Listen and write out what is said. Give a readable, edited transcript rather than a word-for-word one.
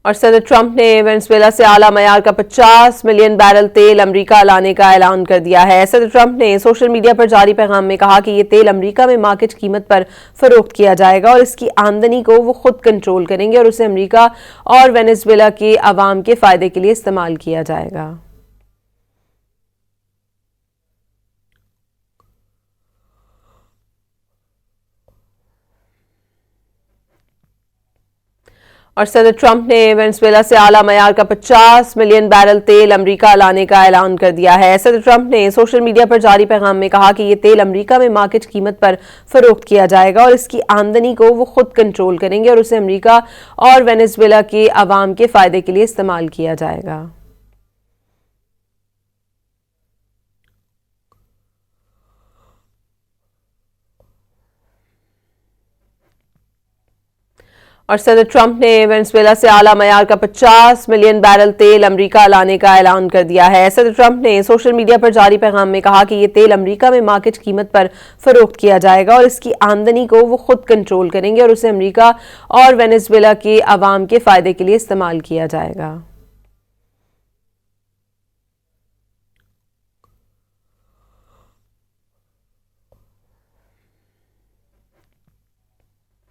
اور صدر ٹرمپ نے وینزویلا سے اعلیٰ معیار کا 50 ملین بیرل تیل امریکہ لانے کا اعلان کر دیا ہے۔ صدر ٹرمپ نے سوشل میڈیا پر جاری پیغام میں کہا کہ یہ تیل امریکہ میں مارکیٹ قیمت پر فروخت کیا جائے گا اور اس کی آمدنی کو وہ خود کنٹرول کریں گے اور اسے امریکہ اور وینزویلا کے عوام کے فائدے کے لیے استعمال کیا جائے گا۔ اور صدر ٹرمپ نے وینزویلا سے اعلیٰ معیار کا 50 ملین بیرل تیل امریکہ لانے کا اعلان کر دیا ہے۔ صدر ٹرمپ نے سوشل میڈیا پر جاری پیغام میں کہا کہ یہ تیل امریکہ میں مارکیٹ قیمت پر فروخت کیا جائے گا اور اس کی آمدنی کو وہ خود کنٹرول کریں گے اور اسے امریکہ اور وینزویلا کے عوام کے فائدے کے لیے استعمال کیا جائے گا۔ اور صدر ٹرمپ نے وینزویلا سے اعلیٰ معیار کا 50 ملین بیرل تیل امریکہ لانے کا اعلان کر دیا ہے۔ صدر ٹرمپ نے سوشل میڈیا پر جاری پیغام میں کہا کہ یہ تیل امریکہ میں مارکیٹ قیمت پر فروخت کیا جائے گا اور اس کی آمدنی کو وہ خود کنٹرول کریں گے اور اسے امریکہ اور وینزویلا کے عوام کے فائدے کے لیے استعمال کیا جائے گا۔